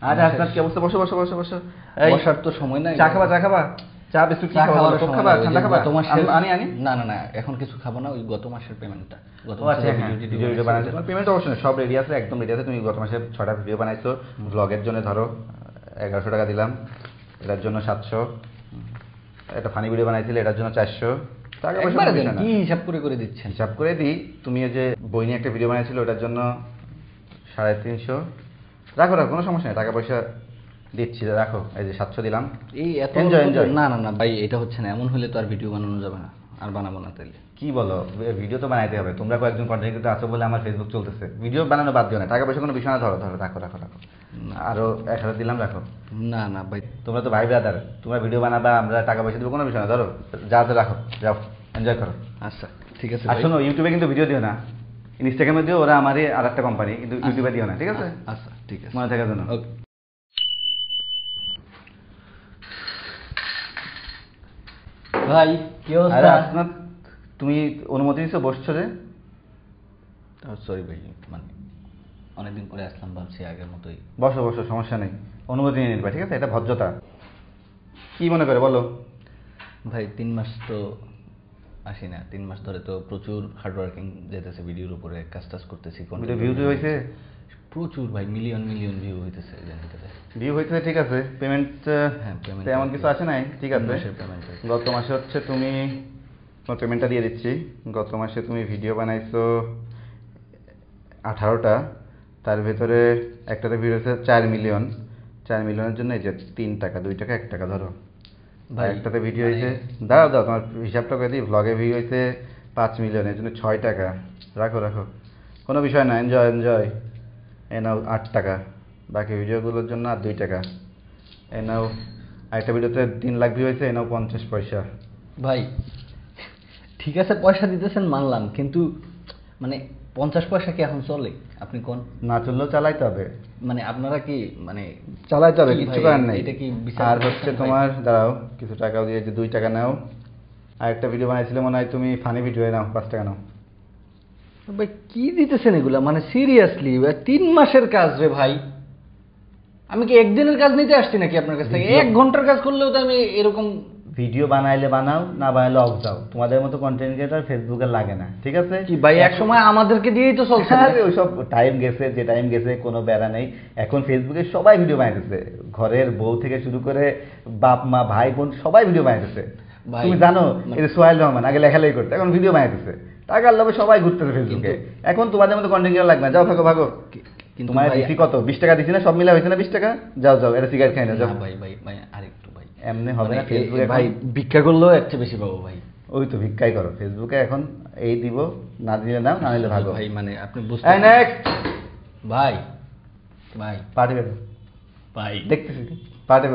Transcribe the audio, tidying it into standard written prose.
আরে হাসনাত কি অবস্থা? বসো বসো বসো বসো। বসার তো সময় নাই। চা খাবা? চা খাবা? চা বিস্কুট কি খাবা? কোক খাবা? ঠান্ডা খাবা? আনি আনি। না না না, এখন কিছু খাবো না। ওই গত মাসের পেমেন্টটা, গত মাসে ভিডিও বানাইছো, তোমার পেমেন্ট অবশ্যই সব রেডি আছে, একদম রেডি আছে। তুমি গত মাসে 6টা ভিডিও বানাইছো ব্লগের জন্য, ধরো 1100 টাকা দিলাম, এটার জন্য 700, একটা ফানি ভিডিও বানাইছিলে এটার জন্য 400 টাকা। একবারে দেন, কি হিসাব করে করে দিচ্ছেন? হিসাব করে দিই। তুমি ওই যে বই নিয়ে একটা ভিডিও বানাইছিলে ওটার জন্য 350, রাখো রাখো, কোনো সমস্যা নেই, টাকা পয়সা দিচ্ছি, রাখো। এই যে 700 দিলাম। এই এত না না না ভাই, এটা হচ্ছে না। এমন হলে তো আর ভিডিও বানানো যাবে না, আর বানাবো না। তাইলে কি বলো, ভিডিও তো বানাইতে হবে। তোমরা কয়েকজন কন্টেন্ট ক্রিয়েটর আছো বলে আমার ফেসবুক চলতেছে। ভিডিও বানানো বাদ দিও না, টাকা পয়সা কোনো বিষয় না। ধরো ধরো, রাখো রাখো রাখো, আরো 1000 দিলাম, রাখো। না না ভাই, তোমরা তো ভাই ব্রাদার, তোমরা ভিডিও বানাবা, আমরা টাকা পয়সা দেবো, কোনো বিষয় না। ধরো যা আছে রাখো, যাও এনজয় করো। আচ্ছা ঠিক আছে। আর শোনো, ইউটিউবে কিন্তু ভিডিও দিও না, ইনস্টাগ্রামে দিও, ওরা আমারই আর একটা কোম্পানি, কিন্তু ইউটিউবে দিও না, ঠিক আছে? আচ্ছা ঠিক আছে, মনে থাকার জন্য। ভাই কি অবস্থা? আরে আসনাত, তুমি অনুমতি দিছো, বসছো যে? সরি ভাই, মানে অনেকদিন পরে আসলাম, ভাবছি আগের মতোই। বসো বসো, সমস্যা নেই, অনুমতি নিয়ে নিবা, ঠিক আছে? এটা ভদ্রতা। কি মনে করে বলো? ভাই 3 মাস তো আসি না, 3 মাস ধরে তো প্রচুর হার্ড ওয়ার্কিং যেতেছে, ভিডিওর উপরে কাজ টাজ করতেছি। ভিউ হয়েছে প্রচুর ভাই, মিলিয়ন মিলিয়ন ভিউ হইতেছে। ভিউ হইতেছে, ঠিক আছে। পেমেন্ট? হ্যাঁ পেমেন্ট এমন কিছু আসে নাই, ঠিক আছে। গত মাসে হচ্ছে তুমি, তোমার পেমেন্টটা দিয়ে দিচ্ছি। গত মাসে তুমি ভিডিও বানাইছো 18টা, তার ভেতরে একটাতে ভিউ হয়েছে 4 মিলিয়ন। 4 মিলিয়নের জন্য এই যে 3 টাকা, 2 টাকা, 1 টাকা ধরো। ভাই একটাতে ভিডিও হয়েছে, দাঁড়াও দাও, তোমার হিসাবটা করে দিই। ভ্লগে ভিউ হয়েছে 5 মিলিয়ন, এর জন্য 6 টাকা। রাখো রাখো, কোনো বিষয় না, এনজয় এনজয়। এ নাও 8 টাকা। বাকি ভিডিওগুলোর জন্য আর 2 টাকা। এ নাও, আরেকটা ভিডিওতে 3 লাখ ভিউ হয়েছে, এ নাও 50 পয়সা। ভাই ঠিক আছে, পয়সা দিতেছেন মানলাম, কিন্তু মানে 50 পয়সা কি এখন চলে? আপনি কোন? না চললেও চালাইতে হবে। মানে আপনারা কি মানে চালাইতে হবে, কিছু করার নেই। এটা কি আর হচ্ছে তোমার, দাঁড়াও, কিছু টাকাও দিয়ে, যে 2 টাকা নাও। আরেকটা ভিডিও বানাইছিলে মনে হয় তুমি, ফানি ভিডিও, নাও 5 টাকা নাও। ভাই কি দিতেছেন এগুলা? মানে সিরিয়াসলি 3 মাসের কাজ রে ভাই। আমি কি একদিনের কাজ নিতে আসছি নাকি আপনার কাছ থেকে? 1 ঘন্টার কাজ করলেও তো আমি এরকম। ভিডিও বানাইলে বানাও, না বানাইলে অফ যাও। তোমাদের মতো কন্টেন্ট ক্রিয়েটর ফেসবুকে লাগে না, ঠিক আছে? কি ভাই, এক সময় আমাদেরকে দিয়েই তো চলছে। ওইসব টাইম গেছে, যে টাইম গেছে, কোনো বেড়া নেই। এখন ফেসবুকে সবাই ভিডিও বানাইতেছে, ঘরের বউ থেকে শুরু করে বাপ মা ভাই বোন সবাই ভিডিও বানাইতেছে। তুমি জানো, এই সোহেল রহমান আগে লেখালেখি করতে, এখন ভিডিও বানাইতেছে। টাকার লোভে সবাই ঘুরতেছে ফেসবুকে। এখন তোমাদের মতো কন্টেন্ট ক্রিয়েটর লাগবে না, যাও ভাগো ভাগো। তোমার দিছি কত? 20 টাকা দিছি না? সব মিলা হয়েছে না 20 টাকা? যাও যাও, এটা সিগারেট খাই না, যাও। ভাই ভাই ভাই আরেকটু ভাই, এমনি হবে না ফেসবুকে ভাই। ভিক্ষা করলেও এর চেয়ে বেশি পাবো ভাই। ওই তো ভিক্ষাই করো ফেসবুকে, এখন এই দিব, না দিলে নাও, না নিলে ভাগো ভাই। মানে আপনি বুঝতে ভাই ভাই পাঠিয়ে ভাই, ভাই দেখতেছি পাঠিয়ে।